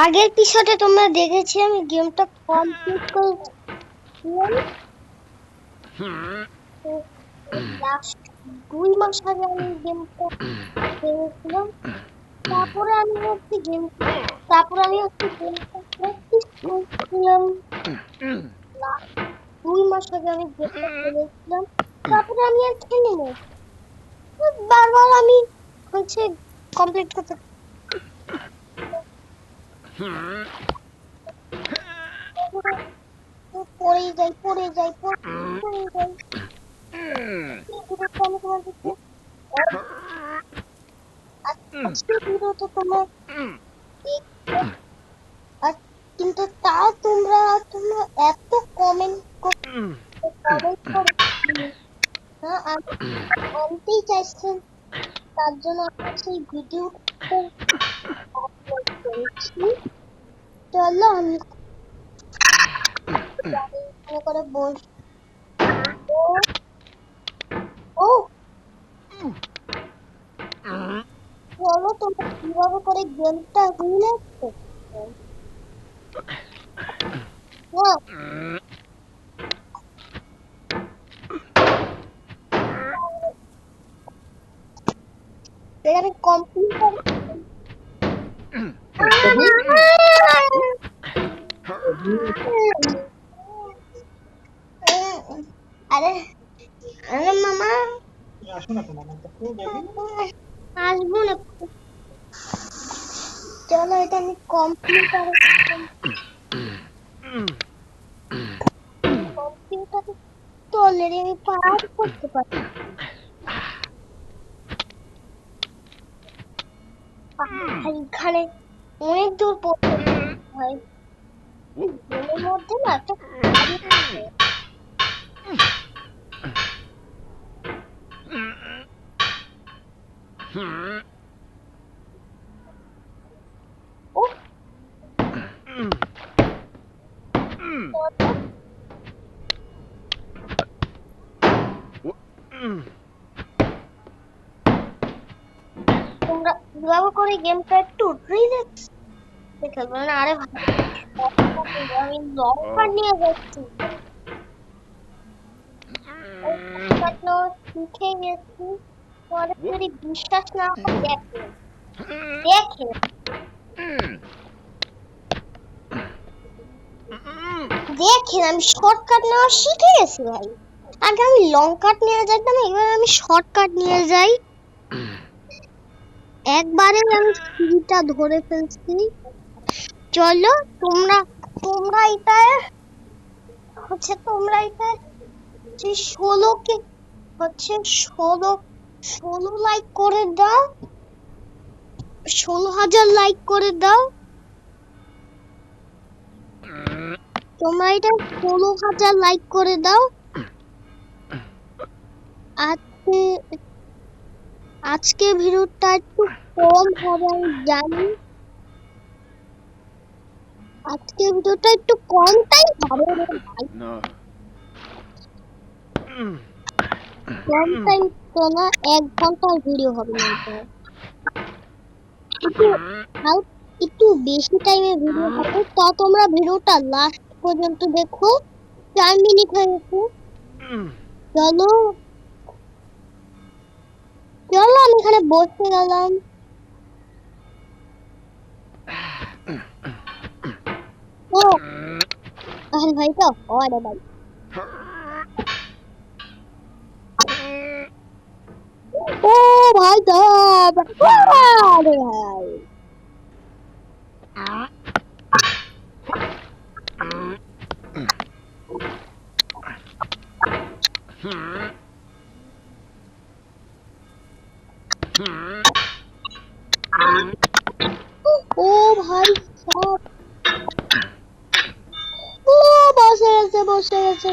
আগের এপিসোডে তোমরা দেখেছি আমি গেমটা কমপ্লিট করেছিলাম। লাস্ট 2 মাস আগে আমি গেমটা খেলেছিলাম। তারপরে আমি গেমটা প্র্যাকটিস করছিলাম। 2 মাস আগে আমি গেমটা খেলেছিলাম, তারপরে আমি আর খেলিনি। বারবার আমি কমপ্লিট করতে পড়ে যাই। আজকে ভিডিওতে তোমার কিন্তু তাও তোমরা এত কমেন্ট না আনতেই চাইছেন, তার জন্য আমরা সেই ভিডিও চলো আমি করে বস। ও চলো তোমরা কিভাবে করে গেমটা রিলেট করছো। এখানে কম্পিউটার আরে আরে মামা আসবো না। চলো এটা আমি কম্পিউটারে তো অলরেডি আমি পার করতে পারি। এখানে অনেক দূর পড়তে হয়। গেমের মধ্যে না একটা তোমরা কিভাবে করে গেমটা একটু রিল্যাক্স খেলবে না। আরে ভাই আমি লঙ্কা নিয়ে যাচ্ছি, শিখে গেছি। পরে যদি বিশ্বাস না হয় দেখেন আমি শর্টকাট নেওয়া শিখে গেছি ভাই। আগে আমি লং কাট নিয়ে যেতাম, এবার আমি শর্টকাট নিয়ে যাই। একবারে আমি সিঁড়িটা ধরে ফেলছি। চলো তোমরা এটা তোমরা এটা 16 লাইক করে দাও, 16,000 লাইক করে দাও। তোমরা এটা 16,000 লাইক করে দাও। আজকে ভিডিওটা একটু কম হবে আমি জানি, আজকে ভিডিওটা একটু কমটাই হবে ভাই। কমটাই তো না, 1 ঘন্টার ভিডিও হবে না, একটু বেশি টাইমের ভিডিও হবে। তা তোমরা ভিডিওটা লাস্ট পর্যন্ত দেখো। 4 মিনিট হয়ে গেছে। চলো আমি এখানে বসে গেলাম। আরে ভাই তো আরে ভাই ও ভাই সাহেব আরে ভাই ও ভাই সাহেব ও বসে গেছে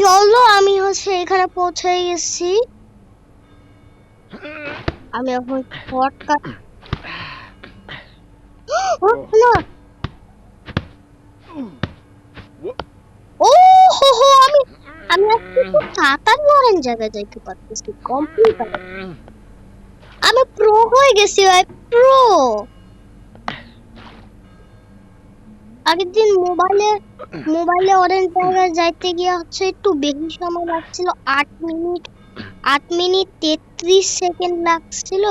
চলো আমি এখানে পৌঁছে গেছি। আমি এখন শর্টকাট আমি আজকে তো তাড়াতাড়ি অরেঞ্জ জায়গায় যাইতে পারতেছি কমপ্লিট। আমি প্রো হয়ে গেছি ভাই, প্রো। আগের দিন মোবাইলে অরেঞ্জ জায়গায় যাইতে গিয়ে হচ্ছে একটু বেশি সময় লাগছিল, 8 মিনিট 33 সেকেন্ড লাগছিল।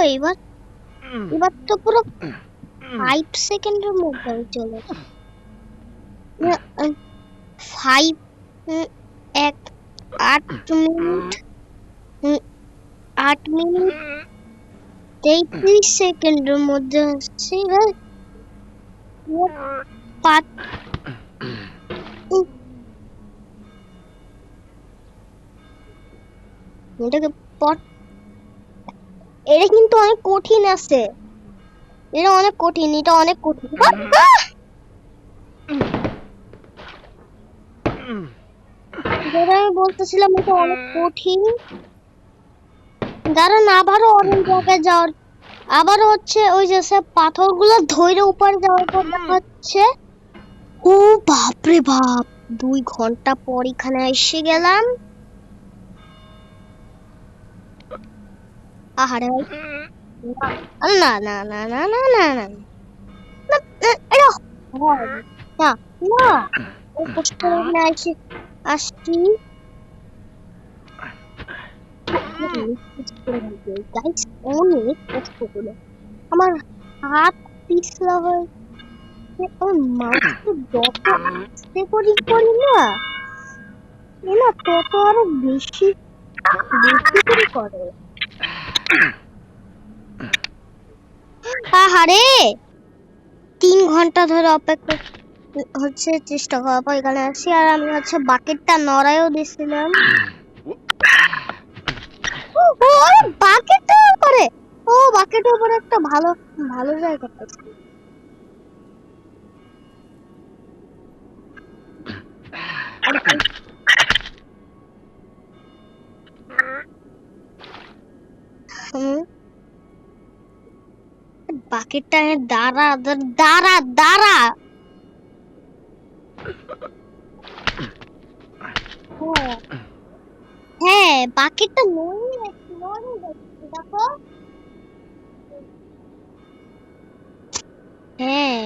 এবার তো পুরো 5 সেকেন্ডের মধ্যে আমি চলে যাই। 5 এক 8 মিনিট 8 মিনিট 33 সেকেন্ডের মধ্যে হচ্ছে পাঁচ। এটাকে এটা কিন্তু অনেক কঠিন আছে, এটা অনেক কঠিন, এটা অনেক কঠিন। যেটা আমি বলতেছিলাম এটা অনেক কঠিন। দাঁড়ান, আবারও অনেক জায়গায় যাওয়ার, আবারও হচ্ছে ওই যে সব পাথরগুলো ধরে উপরে যাওয়ার পর দেখা যাচ্ছে, ও বাপরে বাপ, 2 ঘন্টা পর এখানে এসে গেলাম। আহারে না না না না না না না এটা হয় না, না ও কষ্ট করে আসছি। গাইস অনেক কষ্ট করে আমার হাত পিছলা হয়ে, আমার মাউসটা যত আস্তে করি না তত আরো বেশি বেশি করে। আহারে 3 ঘন্টা ধরে অপেক্ষা হচ্ছে চেষ্টা করার পর এখানে আসি, আর আমি হচ্ছে বাকেটটা নড়াইও দিছিলাম। বাকেটের উপরে, ও বাকেটের উপরে একটা ভালো ভালো জায়গা পাচ্ছি। বাকেটটা দাঁড়া দাঁড়া দাঁড়া, হ্যাঁ বাকেটটা নড়ে যাচ্ছে দেখো। হ্যাঁ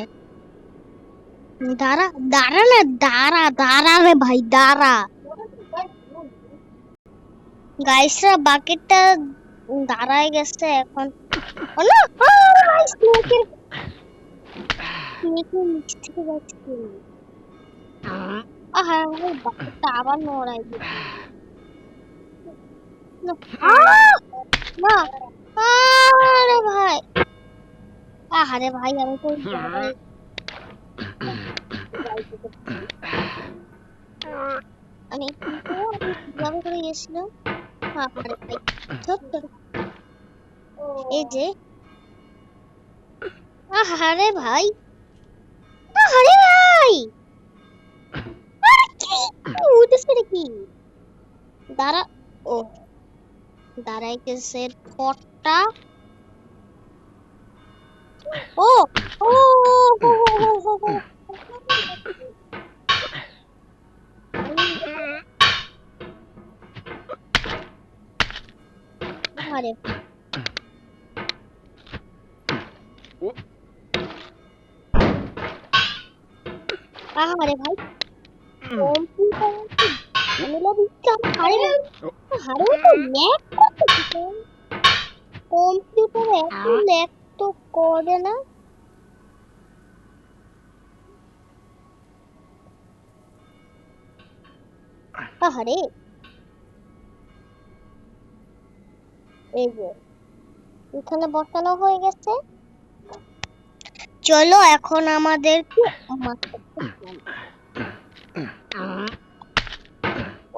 দাঁড়া দাঁড়া না, দাঁড়া দাঁড়া রে ভাই দাঁড়া। গাইসরা বাকেটটা দাঁড়ায় গেছে এখন। না স্নেকের নিচ থেকে যাচ্ছে। হ্যাঁ বাকেটটা আবার নড়াই দিচ্ছে। না আরে ভাই, আরে ভাই আমি তো আমি কিভাবে করে গেছিলাম। আরে ভাই এই যে, আরে ভাই, আরে ভাই কি দাঁড়া, ও দাঁড়াই গেছে পটটা। ও ও আরে আরে ভাই কম্পিউটার এত ল্যাগ তো করে না। আরে এই যে এখানে বসানো হয়ে গেছে, চলো এখন আমাদেরকে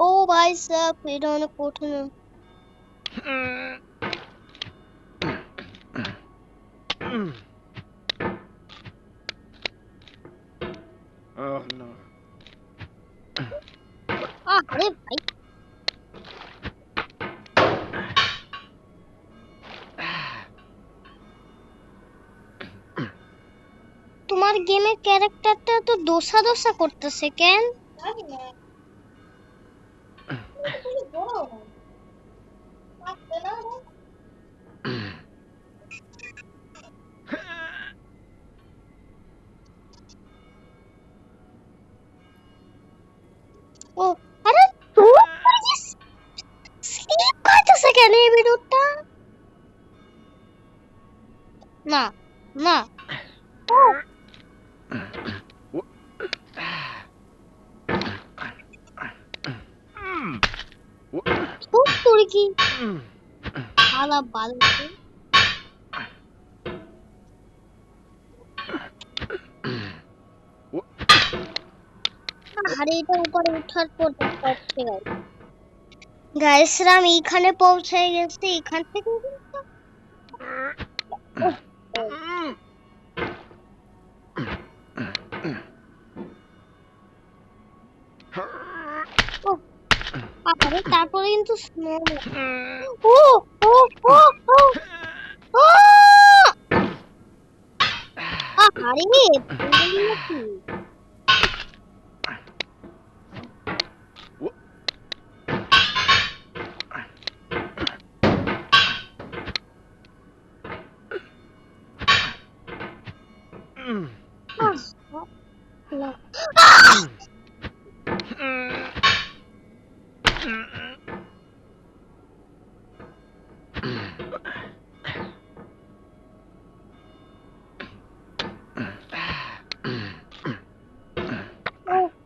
ও ভাই সাব এটা অনেক কঠিন। আরে ভাই তোমার গেমের ক্যারেক্টারটা তো দোসা দোসা করতেছে কেন? ও আরে তোর স্লিপ খাইতেছে কেন এই ভিডিওটা? না না তোর কি আলা বালতি আরে এটা উপরে উঠার পর পড়ছে গাইস আমি এখানে পৌঁছে গেছি এখান থেকে আরে তারপরে কিন্তু স্নো ও ও ও ও ও আরে কি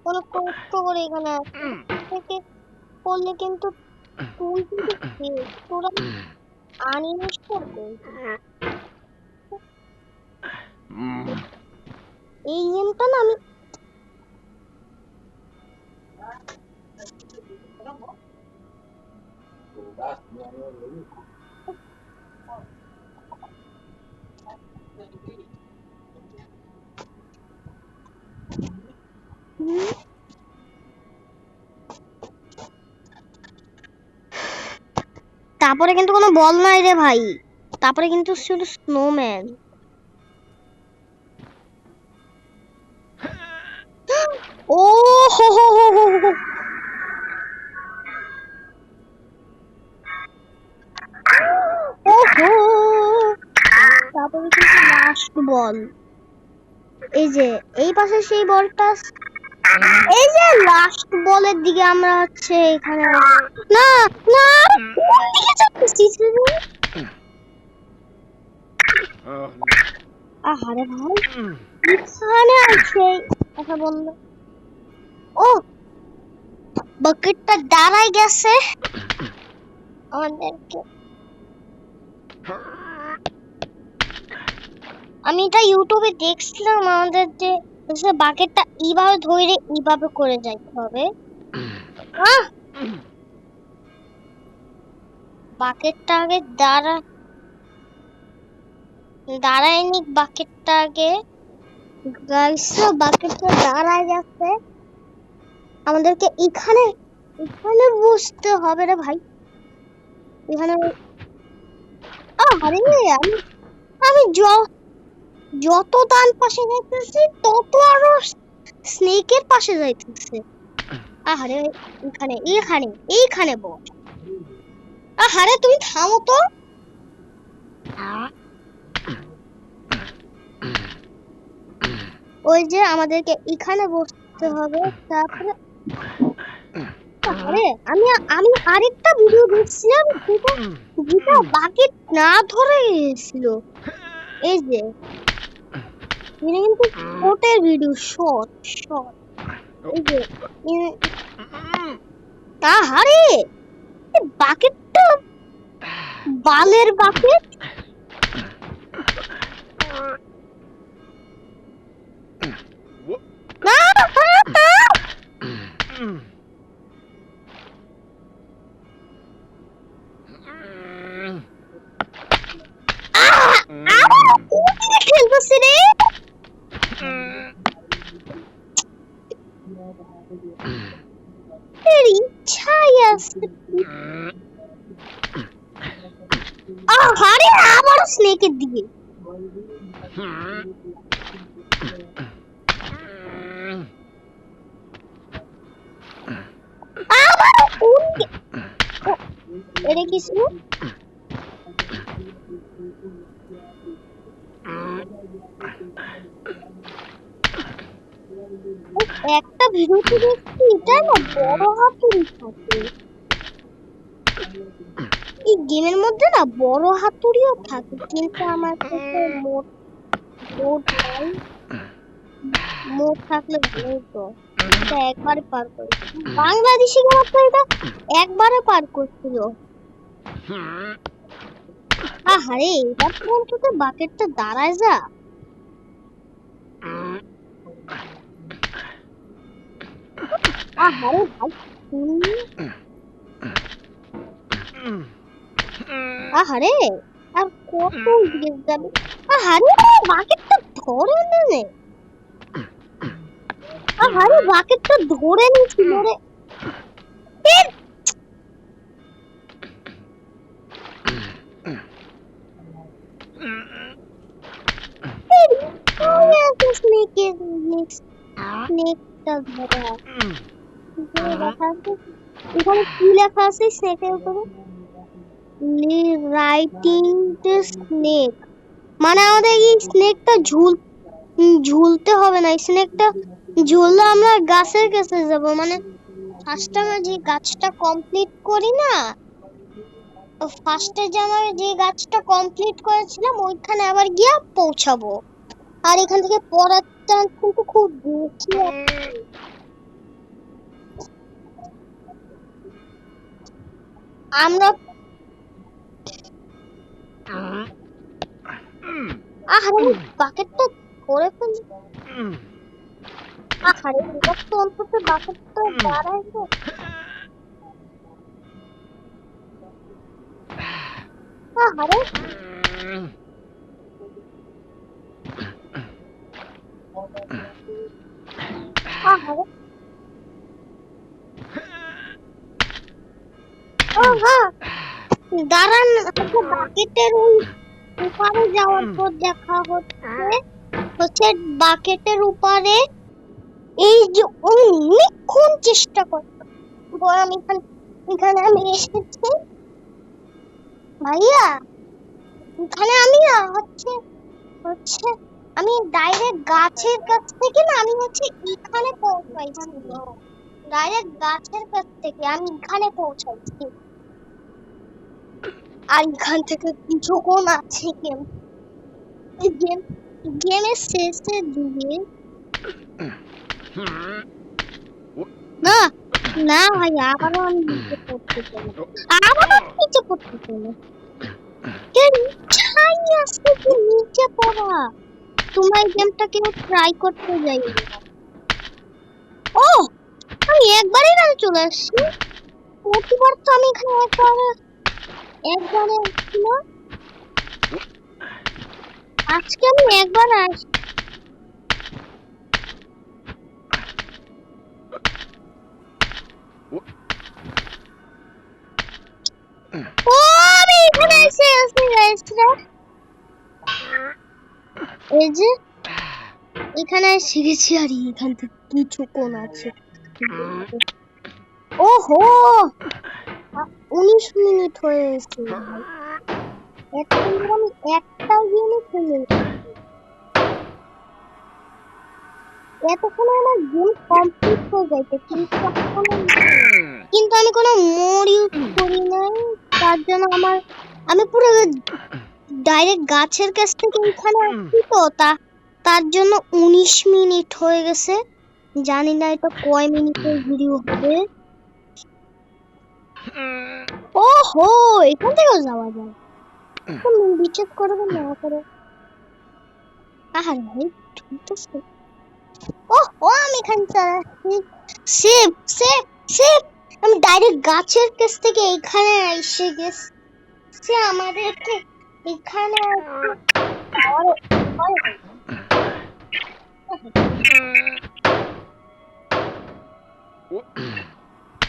কোনো কষ্ট করে এখানে থেকে করলে কিন্তু তুই কিন্তু তোরা আনইনস্টল করবি এই গেমটা না আমি তারপরে কিন্তু কোনো বল নাই রে ভাই তারপরে কিন্তু ছিল স্নোম্যান ও হো হো হো হো হো ওহো তারপরে কিন্তু লাস্ট বল এই যে এই পাশে সেই বলটা এই যে লাস্ট বলের দিকে আমরা হচ্ছে এখানে না না কোন দিকে যাচ্ছিস আহারে ভাই এখানে আছে কথা বললো ও বাকেটটা দাঁড়াই গেছে আমাদেরকে আমি এটা ইউটিউবে দেখছিলাম আমাদের যে বাকেটটা এইভাবে ধরে এইভাবে করে যাইতে হবে বাকেটটা আগে দাঁড়ায়নি বাকেটটা আগে গাইস বাকেটটা দাঁড়ায় গেছে আমাদেরকে এখানে এখানে বসতে হবে রে ভাই এখানে আরে আমি আমি যত ডান পাশে যাইতেছি তত আরো স্নেকের পাশে যাইতেছে আরে এখানে এখানে এইখানে বস আরে তুমি থামো তো ওই যে আমাদেরকে এখানে বসতে হবে তারপরে আরে আমি আমি আরেকটা ভিডিও দেখছিলাম যেটা বাকেট না ধরে গেছিল এই যে এটা কিন্তু শর্টের ভিডিও শর্ট এই যে আরে বাকেটটা বালের বাকেট না খেলতেছি রে ইচ্ছাই আছে আরে আবার স্নেকের দিকে আবার এটা কি ছিল? একটা ভিডিওতে দেখছি এটা না বড় হাতুড়ি থাকে। এই গেমের মধ্যে না বড় হাতুড়িও থাকে, কিন্তু আমার কাছে মোট নাই। মোট থাকলে ভালোই তো। এটা একবারে পার করে বাংলাদেশি গেম তো এটা একবারে পার করছিল। আহারে এবার তো অন্তত বাকেটটা দাঁড়ায় যা। আহারে ভাই আহারে আর কত দিকে যাবে। আহারে বাকেটটা ধরে নেনে। আহারে বাকেটটা ধরে নিছিল রে। স্নেকটা ধরা এখানে কি লেখা আছে স্নেকের উপরে? রাইটিং দ্য স্নেক, মানে আমাদের এই স্নেকটা ঝুলতে হবে না। স্নেকটা ঝুললে আমরা গাছের কাছে যাব, মানে ফার্স্ট আমরা যে গাছটা কমপ্লিট করি না, ফার্স্টে যে আমরা যে গাছটা কমপ্লিট করেছিলাম ওইখানে আবার গিয়ে পৌঁছাবো। আর এখান থেকে পড়ার চান্স কিন্তু খুব বেশি আছে। আমরা আহারে বাকেটটা ধরে ফেলি। আহারে এবার তো অন্তত বাকেটটা দাঁড়ায় তো। আহারে আহারে দাঁড়ান, বাকেটের ওই উপরে যাওয়ার পর দেখা হচ্ছে বাকেটের উপরে এই যে অনেকক্ষণ চেষ্টা করতে আমি এখানে আমি এসেছি ভাইয়া। এখানে আমি না হচ্ছে হচ্ছে আমি ডাইরেক্ট গাছের কাছ থেকে না আমি হচ্ছে এখানে পৌঁছাইছি। ডাইরেক্ট গাছের কাছ থেকে আমি এখানে পৌঁছাইছি। আর এখান থেকে কিছুক্ষণ আছে গেমের শেষের দিকে। না না ভাই আবারও আমি নিচে পড়তে চাই, আবারও নিচে পড়তে চাই। ছাই আসছে কি নিচে পড়া। তোমার গেমটা কেউ ট্রাই করতে যাই। ও আমি একবারই না চলে আসছি। প্রতিবার তো আমি এখানে একবারে আসছিল, আজকে আমি একবার আসছি। ও আমি এখানে এসে গেছি। এই যে এখানে শিখেছি আর এখান থেকে কিছুক্ষণ আছে। ওহো 19 মিনিট হয়েছে ভাই। এতক্ষণ আমি একটা গেমই খেলে এতক্ষণ আমার গেম কমপ্লিট হয়ে যাইতে, কিন্তু আমি কোনো মোড ইউজ করি নাই। তার জন্য আমি পুরো ডাইরেক্ট গাছের কাছ থেকে এখানে আসছি তো তার জন্য 19 মিনিট হয়ে গেছে। জানি না এটা কয় মিনিটের ভিডিও হবে। ওহো এখান থেকেও যাওয়া যায়, বিচার করবে না করে। আহারে ভাই ও আমি এখানে সেভ সেভ সেভ আমি ডাইরেক্ট গাছের কাছ থেকে এখানে এসে গেছি। আমাদেরকে এখানে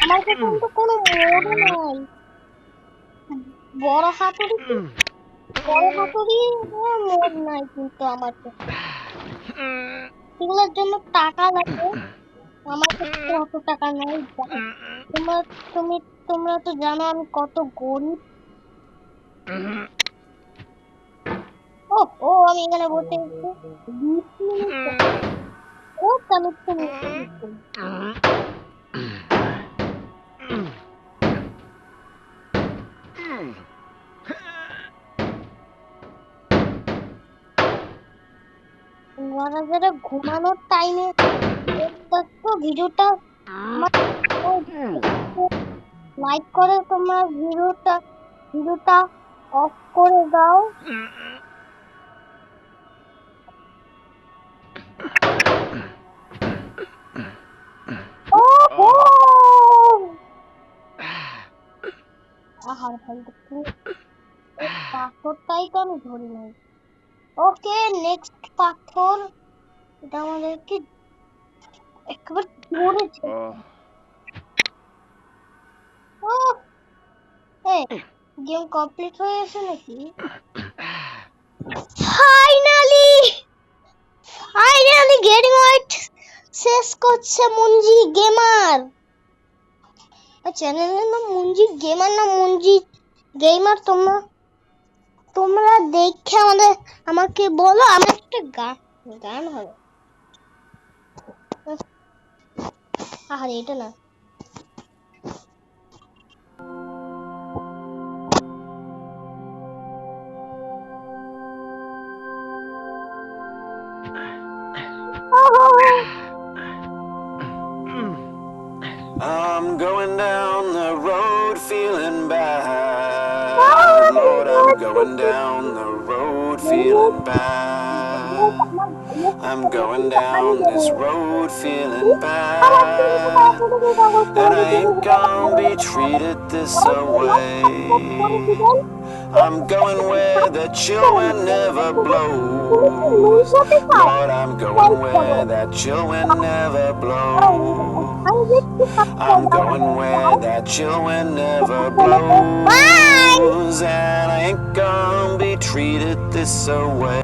আমার কাছে কিন্তু কোনো মোড় নাই। বড় হাতুড়ি মোড় নাই কিন্তু আমার কাছে। এগুলোর জন্য টাকা লাগে। আমার কাছে অত টাকা নাই। তোমরা তুমি তোমরা তো জানো আমি কত গরিব। ও ও আমি এখানে বসে আছি 20 মিনিট। ও কানেকশন যারা যারা ঘুমানোর টাইমে দেখছো ভিডিওটা লাইক করে তোমরা ভিডিওটা অফ করে দাও। আহার ফালতু পাথরটাই তো আমি ধরি নাই। ওকে নেক্সট পাথর, এটা আমাদেরকে একবার জোরে গেম কমপ্লিট হয়ে গেছে নাকি? ফাইনালি গেটিং ওয়েট শেষ করছে মুঞ্জি গেমার। চ্যানেলের নাম মুঞ্জি গেমার না মুঞ্জি গেমার? তোমরা দেখে আমাকে বলো। আমার একটা গান হবে। আরে এটা না, I'm going down the road feeling bad. Lord, I'm going down the road feeling bad. I'm going down this road feeling bad. And I ain't gonna be treated this away. I'm going where the chill wind never blows. Lord, I'm going where that chill wind never blows. I'm going where that chill wind never blows. And I ain't gonna be treated this away.